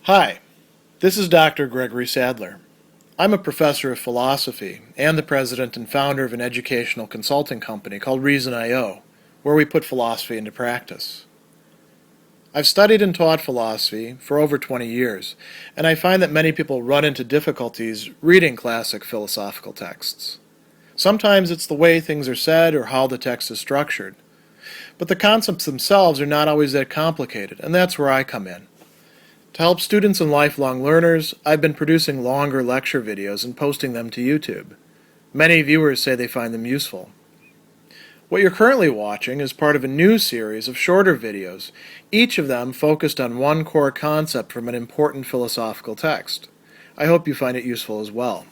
Hi, this is Dr. Gregory Sadler. I'm a professor of philosophy and the president and founder of an educational consulting company called Reason.io, where we put philosophy into practice. I've studied and taught philosophy for over 20 years, and I find that many people run into difficulties reading classic philosophical texts. Sometimes it's the way things are said or how the text is structured. But the concepts themselves are not always that complicated, and that's where I come in. To help students and lifelong learners, I've been producing longer lecture videos and posting them to YouTube. Many viewers say they find them useful. What you're currently watching is part of a new series of shorter videos, each of them focused on one core concept from an important philosophical text. I hope you find it useful as well.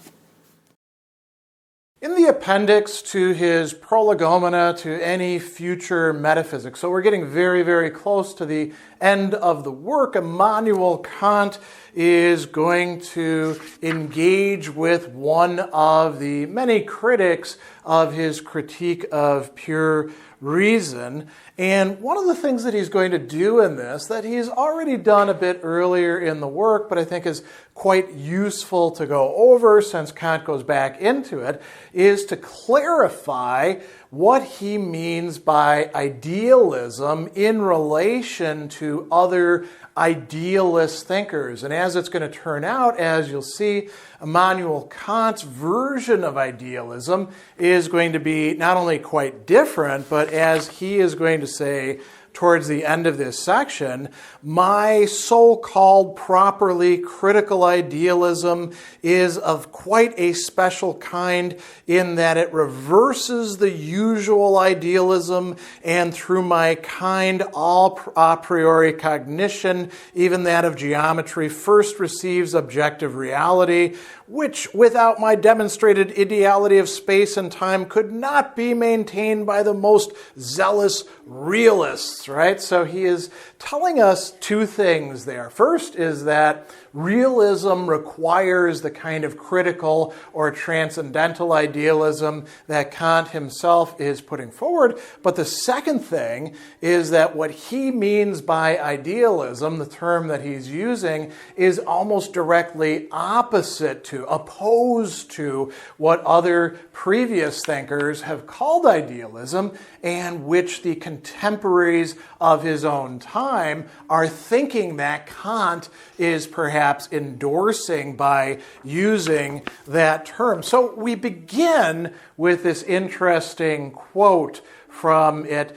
In the appendix to his Prolegomena to any future metaphysics, so we're getting very, very close to the end of the work, Immanuel Kant is going to engage with one of the many critics of his critique of pure reason. And one of the things that he's going to do in this, that he's already done a bit earlier in the work, but I think is quite useful to go over since Kant goes back into it, is to clarify what he means by idealism in relation to other idealist thinkers. And as it's going to turn out, as you'll see, Immanuel Kant's version of idealism is going to be not only quite different, but as he is going to say towards the end of this section, my so-called properly critical idealism is of quite a special kind in that it reverses the usual idealism, and through my kind a priori cognition, even that of geometry, first receives objective reality, which without my demonstrated ideality of space and time could not be maintained by the most zealous realists, right? So he is telling us two things there. First is that realism requires the kind of critical or transcendental idealism that Kant himself is putting forward. But the second thing is that what he means by idealism, the term that he's using, is almost directly opposite to, opposed to what other previous thinkers have called idealism, and which the contemporaries of his own time are thinking that Kant is perhaps endorsing by using that term. So we begin with this interesting quote from it.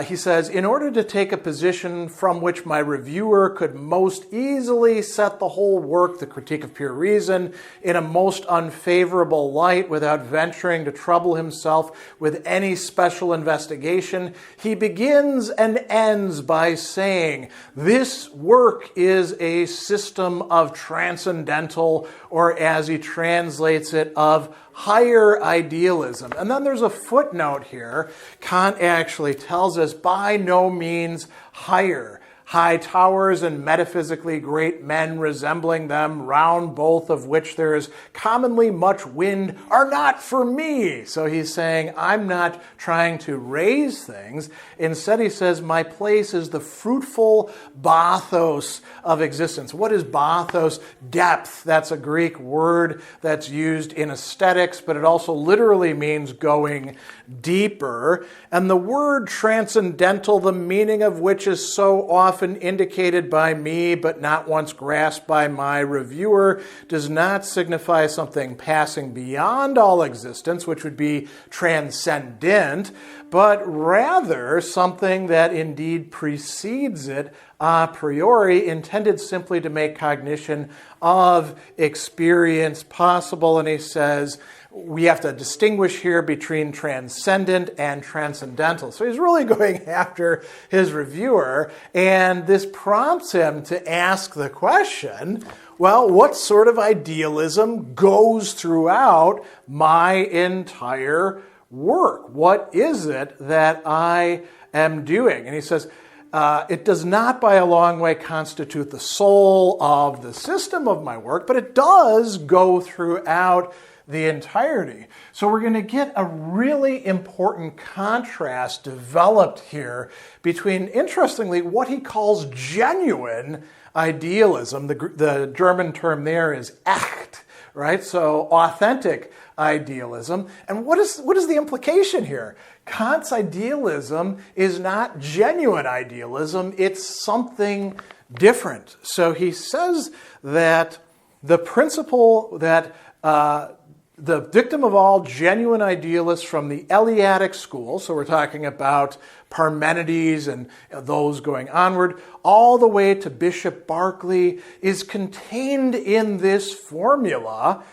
He says, in order to take a position from which my reviewer could most easily set the whole work, the Critique of Pure Reason, in a most unfavorable light without venturing to trouble himself with any special investigation, he begins and ends by saying, this work is a system of transcendental, or as he translates it, of higher idealism. And then there's a footnote here. Kant actually tells us by no means higher. High towers and metaphysically great men resembling them, round both of which there is commonly much wind, are not for me. So he's saying, I'm not trying to raise things. Instead, he says, my place is the fruitful bathos of existence. What is bathos? Depth. That's a Greek word that's used in aesthetics, but it also literally means going deeper. And the word transcendental, the meaning of which is so often indicated by me but not once grasped by my reviewer, does not signify something passing beyond all existence, which would be transcendent, but rather something that indeed precedes it a priori, intended simply to make cognition of experience possible. And he says, we have to distinguish here between transcendent and transcendental. So he's really going after his reviewer, and this prompts him to ask the question, well, what sort of idealism goes throughout my entire work? What is it that I am doing? And he says, it does not by a long way constitute the soul of the system of my work, but it does go throughout the entirety. So we're going to get a really important contrast developed here between, interestingly, what he calls genuine idealism. The German term there is echt, right? So authentic idealism. And what is the implication here? Kant's idealism is not genuine idealism. It's something different. So he says that the principle that the dictum of all genuine idealists from the Eleatic school, so we're talking about Parmenides and those going onward, all the way to Bishop Berkeley, is contained in this formula: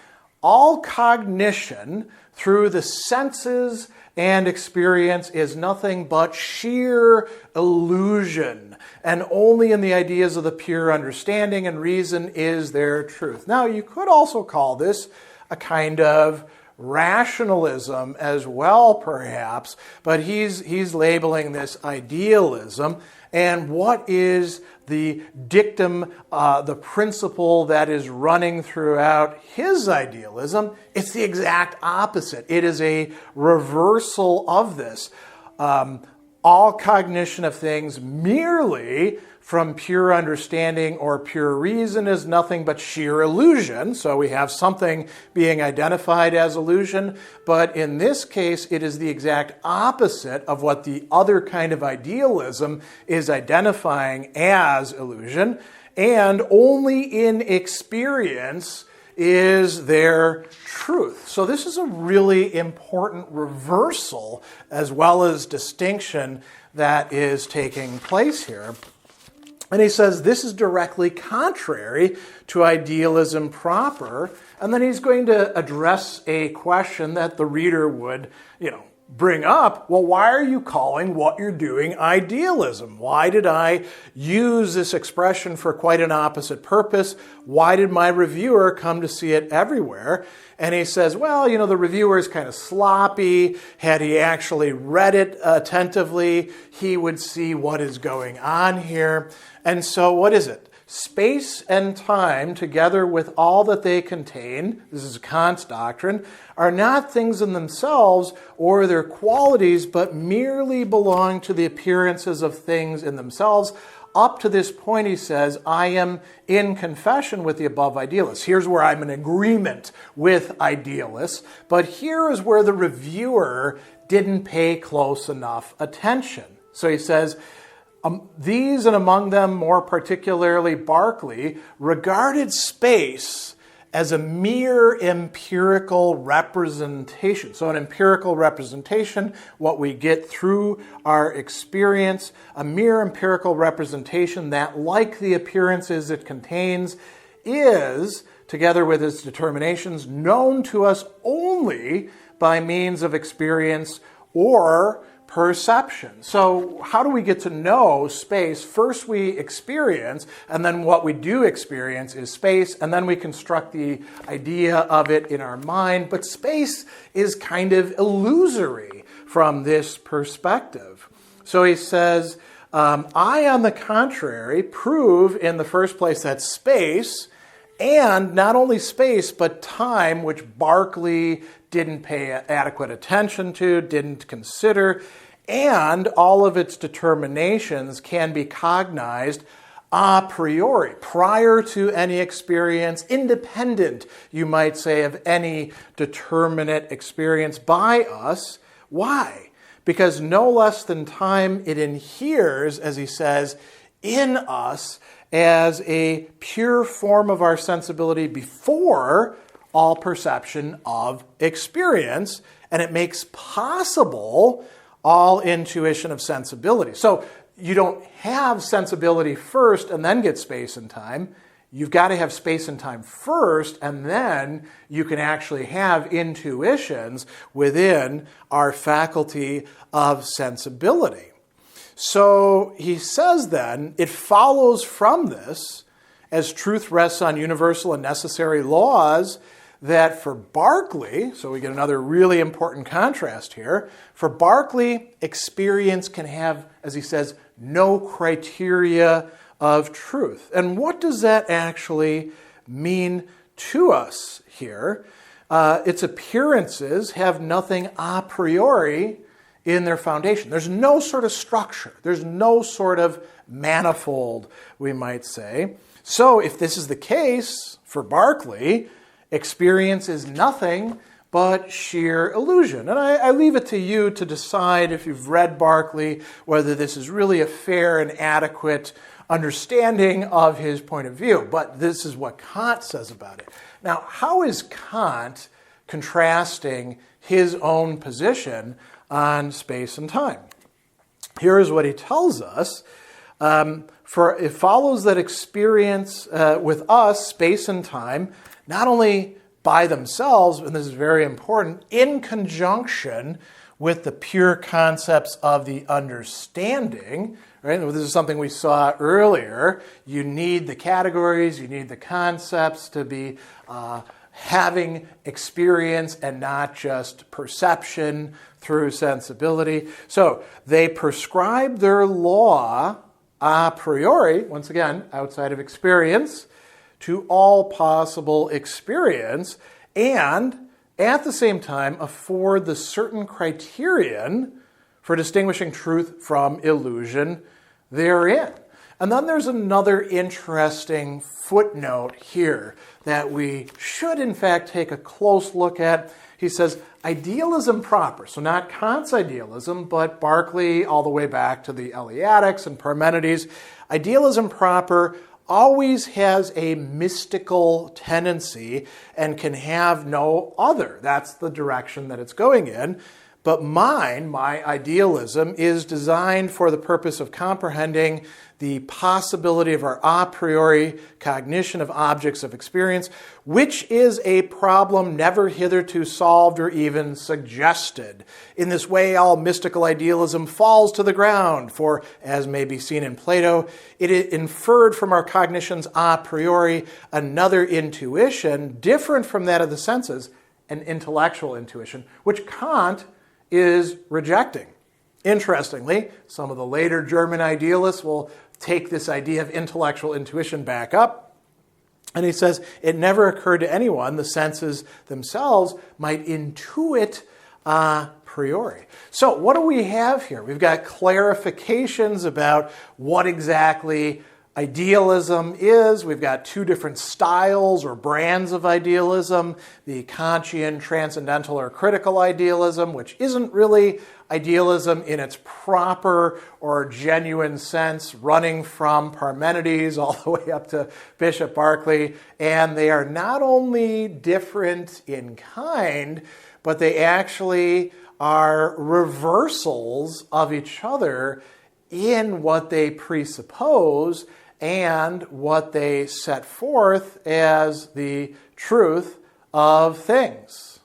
all cognition through the senses and experience is nothing but sheer illusion, and only in the ideas of the pure understanding and reason is there truth. Now, you could also call this a kind of rationalism as well, perhaps, but he's labeling this idealism. And what is the dictum, the principle that is running throughout his idealism? It's the exact opposite. It is a reversal of this. All cognition of things merely from pure understanding or pure reason is nothing but sheer illusion. So we have something being identified as illusion, but in this case, it is the exact opposite of what the other kind of idealism is identifying as illusion, and only in experience is there truth. So this is a really important reversal as well as distinction that is taking place here. And he says this is directly contrary to idealism proper. And then he's going to address a question that the reader would, bring up. Well, why are you calling what you're doing idealism? Why did I use this expression for quite an opposite purpose? Why did my reviewer come to see it everywhere? And he says, well, the reviewer is kind of sloppy. Had he actually read it attentively, he would see what is going on here. And so what is it? Space and time, together with all that they contain, this is Kant's doctrine, are not things in themselves or their qualities, but merely belong to the appearances of things in themselves. Up to this point, he says, I am in confession with the above idealists. Here's where I'm in agreement with idealists, but here is where the reviewer didn't pay close enough attention. So he says, these and among them, more particularly Berkeley, regarded space as a mere empirical representation. So an empirical representation, what we get through our experience, a mere empirical representation that, like the appearances it contains, is, together with its determinations, known to us only by means of experience or perception. So how do we get to know space? First we experience, and then what we do experience is space, and then we construct the idea of it in our mind. But space is kind of illusory from this perspective. So he says, I, on the contrary, prove in the first place that space, and not only space, but time, which Berkeley didn't pay adequate attention to, didn't consider, and all of its determinations can be cognized a priori, prior to any experience, independent, you might say, of any determinate experience by us. Why? Because no less than time it inheres, as he says, in us as a pure form of our sensibility before all perception of experience, and it makes possible all intuition of sensibility. So you don't have sensibility first and then get space and time. You've got to have space and time first, and then you can actually have intuitions within our faculty of sensibility. So he says then, it follows from this, as truth rests on universal and necessary laws, that for Berkeley, so we get another really important contrast here, for Berkeley, experience can have, as he says, no criteria of truth. And what does that actually mean to us here? Its appearances have nothing a priori in their foundation. There's no sort of structure. There's no sort of manifold, we might say. So if this is the case for Berkeley, experience is nothing but sheer illusion. And I leave it to you to decide, if you've read Berkeley, whether this is really a fair and adequate understanding of his point of view. But this is what Kant says about it. Now, how is Kant contrasting his own position on space and time? Here is what he tells us. For it follows that experience with us, space and time, not only by themselves, and this is very important, in conjunction with the pure concepts of the understanding, right? This is something we saw earlier. You need the categories, you need the concepts to be having experience and not just perception through sensibility. So they prescribe their law a priori, once again, outside of experience, to all possible experience, and at the same time afford the certain criterion for distinguishing truth from illusion therein. And then there's another interesting footnote here that we should in fact take a close look at. He says, idealism proper, so not Kant's idealism, but Berkeley all the way back to the Eleatics and Parmenides, idealism proper always has a mystical tendency and can have no other. That's the direction that it's going in. But my idealism, is designed for the purpose of comprehending the possibility of our a priori cognition of objects of experience, which is a problem never hitherto solved or even suggested. In this way, all mystical idealism falls to the ground, for, as may be seen in Plato, it inferred from our cognitions a priori another intuition, different from that of the senses, an intellectual intuition, which Kant is rejecting. Interestingly, some of the later German idealists will take this idea of intellectual intuition back up, and he says it never occurred to anyone the senses themselves might intuit a priori. So what do we have here? We've got clarifications about what exactly idealism is. We've got two different styles or brands of idealism, the Kantian transcendental or critical idealism, which isn't really idealism in its proper or genuine sense, running from Parmenides all the way up to Bishop Berkeley. And they are not only different in kind, but they actually are reversals of each other in what they presuppose and what they set forth as the truth of things.